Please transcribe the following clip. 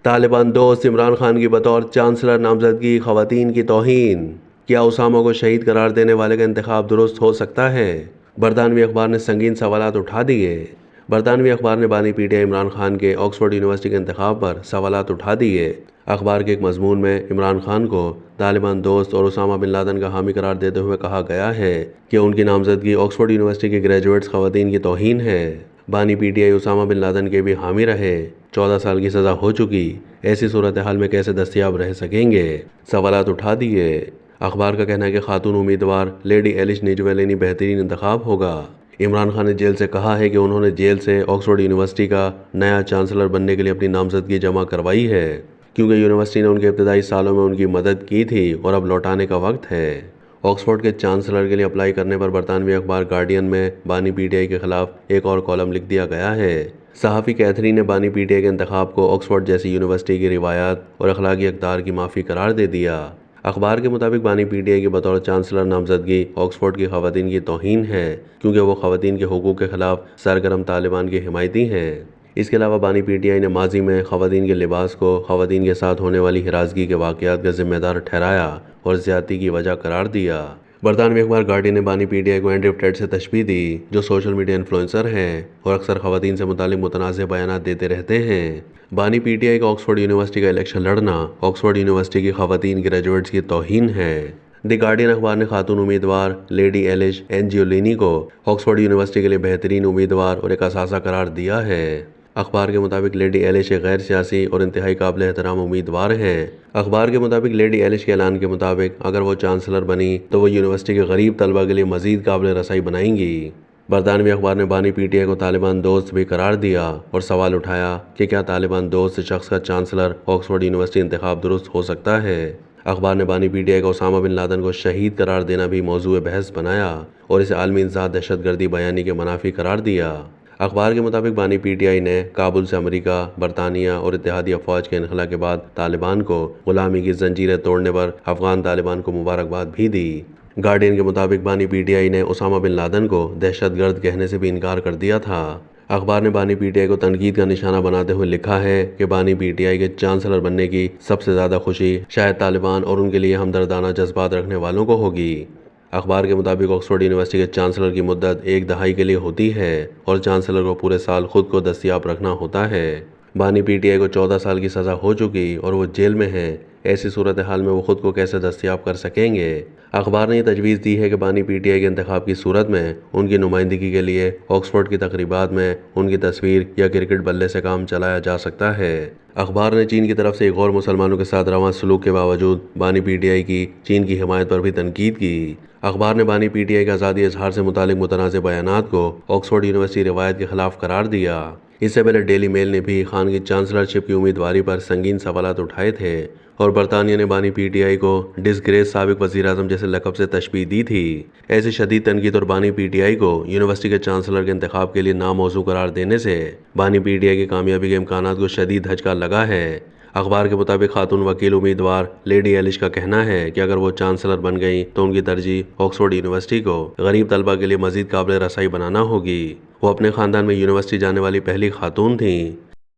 طالبان دوست عمران خان کی بطور چانسلر نامزدگی خواتین کی توہین، کیا اسامہ کو شہید قرار دینے والے کا انتخاب درست ہو سکتا ہے؟ برطانوی اخبار نے سنگین سوالات اٹھا دیے۔ برطانوی اخبار نے بانی پی ٹی آئی عمران خان کے آکسفورڈ یونیورسٹی کے انتخاب پر سوالات اٹھا دیے۔ اخبار کے ایک مضمون میں عمران خان کو طالبان دوست اور اسامہ بن لادن کا حامی قرار دیتے ہوئے کہا گیا ہے کہ ان کی نامزدگی آکسفورڈ یونیورسٹی کے گریجویٹس خواتین کی توہین ہے۔ بانی P T I Osama bin Laden کے بھی حامی رہے، 14 سال کی سزا ہو چکی، ایسی صورتحال میں کیسے دستیاب رہ سکیں گے؟ سوالات اٹھا دیے۔ اخبار کا کہنا ہے کہ خاتون امیدوار لیڈی ایلش نیجویلینی بہترین انتخاب ہوگا۔ عمران خان نے جیل سے کہا ہے کہ انہوں نے جیل سے آکسفورڈ یونیورسٹی کا نیا چانسلر بننے کے لیے اپنی نامزدگی جمع کروائی ہے، کیونکہ یونیورسٹی نے ان کے ابتدائی سالوں میں ان کی مدد کی تھی اور اب لوٹانے کا وقت ہے۔ آکسفورڈ کے چانسلر کے لیے اپلائی کرنے پر برطانوی اخبار گارڈین میں بانی پی ٹی آئی کے خلاف ایک اور کالم لکھ دیا گیا ہے۔ صحافی کیتھرین نے بانی پی ٹی آئی کے انتخاب کو آکسفورڈ جیسی یونیورسٹی کی روایات اور اخلاقی اقدار کی معافی قرار دے دیا۔ اخبار کے مطابق بانی پی ٹی آئی کی بطور چانسلر نامزدگی آکسفورڈ کی خواتین کی توہین ہے، کیونکہ وہ خواتین کے حقوق کے خلاف سرگرم طالبان کی حمایتی ہیں۔ اس کے علاوہ بانی پی ٹی آئی نے ماضی میں خواتین کے لباس کو خواتین کے ساتھ ہونے والی ہراسگی کے واقعات کا ذمہ دار ٹھہرایا اور زیادتی کی وجہ قرار دیا۔ برطانوی اخبار گارڈین نے بانی پی ٹی آئی کو اینڈریو ٹیڈ سے تشبیہ دی، جو سوشل میڈیا انفلوئنسر ہیں اور اکثر خواتین سے متعلق متنازع بیانات دیتے رہتے ہیں۔ بانی پی ٹی آئی کا آکسفورڈ یونیورسٹی کا الیکشن لڑنا آکسفورڈ یونیورسٹی کی خواتین گریجویٹس کی توہین ہے۔ دی گارڈین اخبار نے خاتون امیدوار لیڈی ایلش اینجیولینی کو آکسفورڈ یونیورسٹی کے لیے بہترین امیدوار اور ایک اثاثہ قرار دیا ہے۔ اخبار کے مطابق لیڈی ایلش ایک غیر سیاسی اور انتہائی قابل احترام امیدوار ہیں۔ اخبار کے مطابق لیڈی ایلش کے اعلان کے مطابق اگر وہ چانسلر بنی تو وہ یونیورسٹی کے غریب طلبہ کے لیے مزید قابل رسائی بنائیں گی۔ برطانوی اخبار نے بانی پی ٹی آئی کو طالبان دوست بھی قرار دیا اور سوال اٹھایا کہ کیا طالبان دوست شخص کا چانسلر آکسفورڈ یونیورسٹی انتخاب درست ہو سکتا ہے؟ اخبار نے بانی پی ٹی آئی کو اسامہ بن لادن کو شہید قرار دینا بھی موضوع بحث بنایا اور اسے عالمی انسداد دہشت گردی بیانی کے منافی قرار دیا۔ اخبار کے مطابق بانی پی ٹی آئی نے کابل سے امریکہ، برطانیہ اور اتحادی افواج کے انخلا کے بعد طالبان کو غلامی کی زنجیریں توڑنے پر افغان طالبان کو مبارکباد بھی دی۔ گارڈین کے مطابق بانی پی ٹی آئی نے اسامہ بن لادن کو دہشت گرد کہنے سے بھی انکار کر دیا تھا۔ اخبار نے بانی پی ٹی آئی کو تنقید کا نشانہ بناتے ہوئے لکھا ہے کہ بانی پی ٹی آئی کے چانسلر بننے کی سب سے زیادہ خوشی شاید طالبان اور ان کے لیے ہمدردانہ جذبات رکھنے والوں کو ہوگی۔ اخبار کے مطابق آکسفورڈ یونیورسٹی کے چانسلر کی مدت ایک دہائی کے لیے ہوتی ہے اور چانسلر کو پورے سال خود کو دستیاب رکھنا ہوتا ہے۔ بانی پی ٹی آئی کو 14 سال کی سزا ہو چکی اور وہ جیل میں ہیں، ایسی صورتحال میں وہ خود کو کیسے دستیاب کر سکیں گے؟ اخبار نے یہ تجویز دی ہے کہ بانی پی ٹی آئی کے انتخاب کی صورت میں ان کی نمائندگی کے لیے آکسفورڈ کی تقریبات میں ان کی تصویر یا کرکٹ بلے سے کام چلایا جا سکتا ہے۔ اخبار نے چین کی طرف سے غیر مسلمانوں کے ساتھ رواں سلوک کے باوجود بانی پی ٹی آئی کی چین کی حمایت پر بھی تنقید کی۔ اخبار نے بانی پی ٹی آئی کے آزادی اظہار سے متعلق متنازع بیانات کو آکسفورڈ یونیورسٹی روایت کے خلاف قرار دیا۔ اس سے پہلے ڈیلی میل نے بھی خان کی چانسلرشپ کی امیدواری پر سنگین سوالات اٹھائے تھے اور برطانیہ نے بانی پی ٹی آئی کو ڈسگریس سابق وزیر اعظم جیسے لقب سے تشبیہ دی تھی۔ ایسی شدید تنقید اور بانی پی ٹی آئی کو یونیورسٹی کے چانسلر کے انتخاب کے لیے ناموزوں قرار دینے سے بانی پی ٹی آئی کی کامیابی کے امکانات کو شدید دھچکا لگا ہے۔ اخبار کے مطابق خاتون وکیل امیدوار لیڈی ایلش کا کہنا ہے کہ اگر وہ چانسلر بن گئیں تو ان کی ترجیح آکسفورڈ یونیورسٹی کو غریب طلبہ کے لیے مزید قابل رسائی بنانا ہوگی۔ وہ اپنے خاندان میں یونیورسٹی جانے والی پہلی خاتون تھیں۔